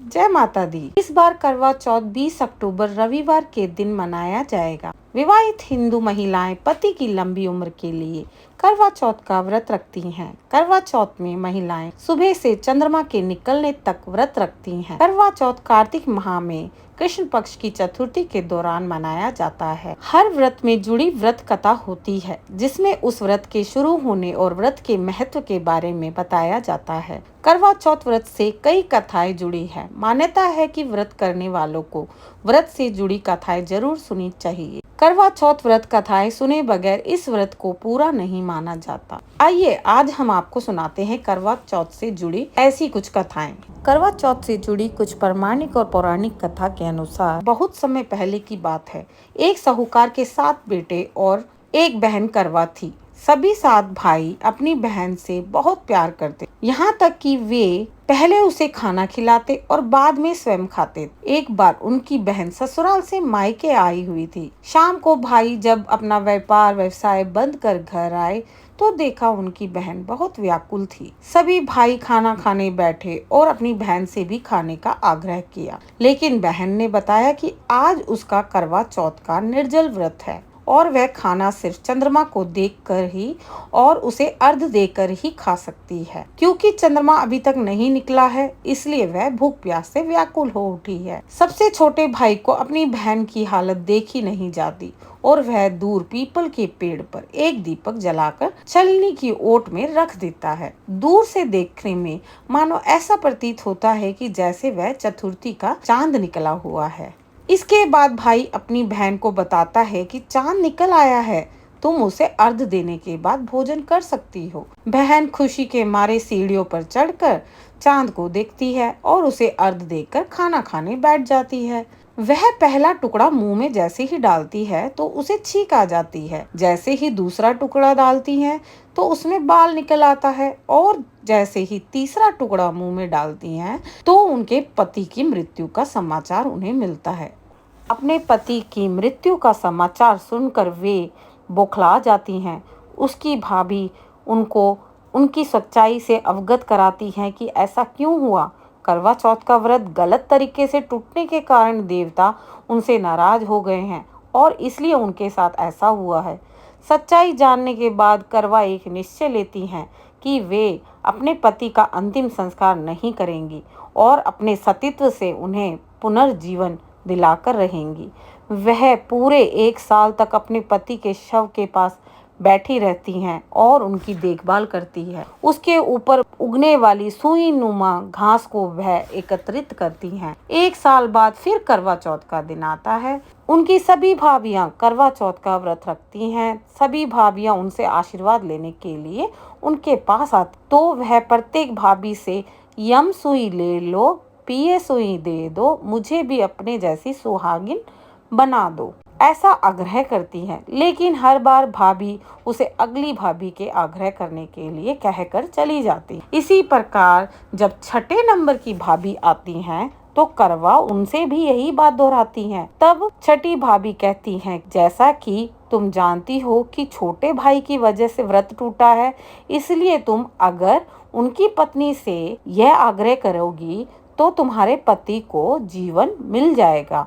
जय माता दी। इस बार करवा चौथ 20 अक्टूबर रविवार के दिन मनाया जाएगा। विवाहित हिंदू महिलाएं पति की लंबी उम्र के लिए करवा चौथ का व्रत रखती हैं। करवा चौथ में महिलाएं सुबह से चंद्रमा के निकलने तक व्रत रखती हैं। करवा चौथ कार्तिक माह में कृष्ण पक्ष की चतुर्थी के दौरान मनाया जाता है। हर व्रत में जुड़ी व्रत कथा होती है, जिसमें उस व्रत के शुरू होने और व्रत के महत्व के बारे में बताया जाता है। करवा चौथ व्रत से कई कथाएं जुड़ी है। मान्यता है कि व्रत करने वालों को व्रत से जुड़ी कथाएं जरूर सुननी चाहिए। करवा चौथ व्रत कथाएं सुने बगैर इस व्रत को पूरा नहीं माना जाता। आइए आज हम आपको सुनाते हैं करवा चौथ से जुड़ी ऐसी कुछ कथाएं। करवा चौथ से जुड़ी कुछ प्रमाणिक और पौराणिक कथा के अनुसार बहुत समय पहले की बात है। एक साहूकार के 7 बेटे और एक बहन करवा थी। सभी 7 भाई अपनी बहन से बहुत प्यार करते, यहाँ तक कि वे पहले उसे खाना खिलाते और बाद में स्वयं खाते। एक बार उनकी बहन ससुराल से मायके आई हुई थी। शाम को भाई जब अपना व्यवसाय बंद कर घर आए तो देखा उनकी बहन बहुत व्याकुल थी। सभी भाई खाना खाने बैठे और अपनी बहन से भी खाने का आग्रह किया, लेकिन बहन ने बताया कि आज उसका करवा चौथ का निर्जल व्रत है और वह खाना सिर्फ चंद्रमा को देखकर ही और उसे अर्घ देकर ही खा सकती है। क्योंकि चंद्रमा अभी तक नहीं निकला है, इसलिए वह भूख प्यास से व्याकुल हो उठी है। सबसे छोटे भाई को अपनी बहन की हालत देखी नहीं जाती और वह दूर पीपल के पेड़ पर एक दीपक जलाकर छलनी की ओट में रख देता है। दूर से देखने में मानो ऐसा प्रतीत होता है कि जैसे वह चतुर्थी का चांद निकला हुआ है। इसके बाद भाई अपनी बहन को बताता है कि चांद निकल आया है, तुम उसे अर्घ देने के बाद भोजन कर सकती हो। बहन खुशी के मारे सीढ़ियों पर चढ़कर चांद को देखती है और उसे अर्घ देकर खाना खाने बैठ जाती है। वह पहला टुकड़ा मुंह में जैसे ही डालती है तो उसे छींक आ जाती है। जैसे ही दूसरा टुकड़ा डालती है तो उसमें बाल निकल आता है और जैसे ही तीसरा टुकड़ा मुंह में डालती हैं तो उनके पति की मृत्यु का समाचार उन्हें मिलता है। अपने पति की मृत्यु का समाचार सुनकर वे बौखला जाती हैं। उसकी भाभी उनको उनकी सच्चाई से अवगत कराती हैं कि ऐसा क्यों हुआ। करवा चौथ का व्रत गलत तरीके से टूटने के कारण देवता उनसे नाराज हो गए हैं और इसलिए उनके साथ ऐसा हुआ है। सच्चाई जानने के बाद करवा एक निश्चय लेती हैं कि वे अपने पति का अंतिम संस्कार नहीं करेंगी और अपने सतीत्व से उन्हें पुनर्जीवन दिलाकर रहेंगी। वह पूरे 1 साल तक अपने पति के शव के पास बैठी रहती हैं और उनकी देखभाल करती है। उसके ऊपर उगने वाली सुई नुमा घास को वह एकत्रित करती हैं। 1 साल बाद फिर करवा चौथ का दिन आता है। उनकी सभी भाभियां करवा चौथ का व्रत रखती हैं। सभी भाभियां उनसे आशीर्वाद लेने के लिए उनके पास आती तो वह प्रत्येक भाभी से यम सुई ले लो, पिए सुई दे दो, मुझे भी अपने जैसी सुहागिन बना दो, ऐसा आग्रह करती हैं। लेकिन हर बार भाभी उसे अगली भाभी के आग्रह करने के लिए कहकर चली जाती। इसी प्रकार जब 6ठे नंबर की भाभी आती हैं तो करवा उनसे भी यही बात दोहराती हैं। तब 6ठी भाभी कहती हैं, जैसा कि तुम जानती हो कि छोटे भाई की वजह से व्रत टूटा है, इसलिए तुम अगर उनकी पत्नी से यह आग्रह करोगी तो तुम्हारे पति को जीवन मिल जाएगा।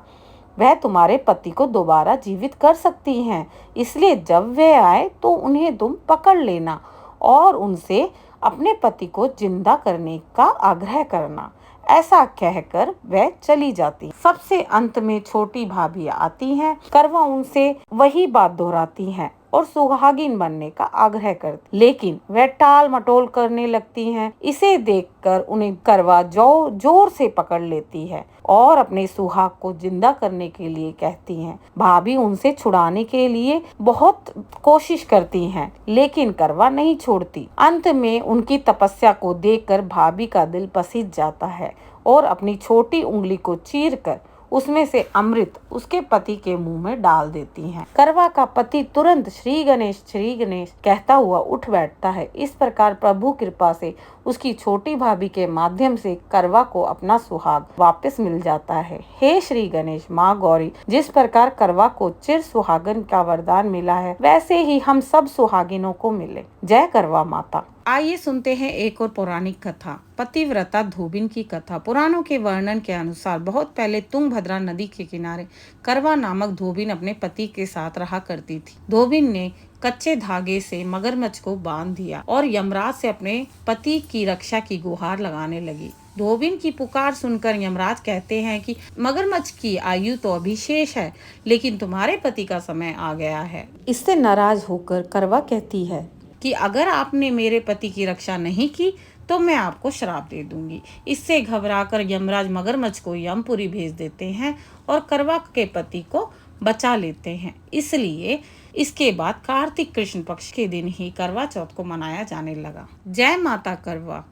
वह तुम्हारे पति को दोबारा जीवित कर सकती हैं। इसलिए जब वे आए तो उन्हें तुम पकड़ लेना और उनसे अपने पति को जिंदा करने का आग्रह करना। ऐसा कहकर वह चली जाती। सबसे अंत में छोटी भाभी आती हैं। करवा उनसे वही बात दोहराती हैं और सुहागिन बनने का आग्रह करती, लेकिन वह टाल मटोल करने लगती हैं। इसे देखकर उन्हें करवा जोर से पकड़ लेती है और अपने सुहाग को जिंदा करने के लिए कहती हैं। भाभी उनसे छुड़ाने के लिए बहुत कोशिश करती हैं, लेकिन करवा नहीं छोड़ती। अंत में उनकी तपस्या को देखकर भाभी का दिल पसीज जाता है और अपनी छोटी उंगली को चीरकर उसमें से अमृत उसके पति के मुंह में डाल देती हैं। करवा का पति तुरंत श्री गणेश कहता हुआ उठ बैठता है। इस प्रकार प्रभु कृपा से उसकी छोटी भाभी के माध्यम से करवा को अपना सुहाग वापस मिल जाता है। हे श्री गणेश, माँ गौरी, जिस प्रकार करवा को चिर सुहागन का वरदान मिला है, वैसे ही हम सब सुहागिनों को मिले। जय करवा माता। आइए सुनते हैं एक और पौराणिक कथा, पतिव्रता धोबिन की कथा। पुराणों के वर्णन के अनुसार बहुत पहले तुंगभद्रा नदी के किनारे करवा नामक धोबिन अपने पति के साथ रहा करती थी। धोबिन ने कच्चे धागे से मगरमच्छ को बांध दिया और यमराज से अपने पति की रक्षा की गुहार लगाने लगी। धोबिन की पुकार सुनकर यमराज कहते हैं कि मगरमच्छ की आयु तो अभी शेष है, लेकिन तुम्हारे पति का समय आ गया है। इससे नाराज होकर करवा कहती है कि अगर आपने मेरे पति की रक्षा नहीं की तो मैं आपको श्राप दे दूंगी। इससे घबराकर यमराज मगरमच्छ को यमपुरी भेज देते हैं और करवा के पति को बचा लेते हैं। इसलिए इसके बाद कार्तिक कृष्ण पक्ष के दिन ही करवा चौथ को मनाया जाने लगा। जय माता करवा।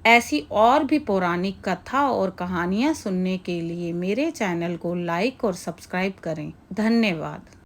ऐसी और भी पौराणिक कथा और कहानियां सुनने के लिए मेरे चैनल को लाइक और सब्सक्राइब करें। धन्यवाद।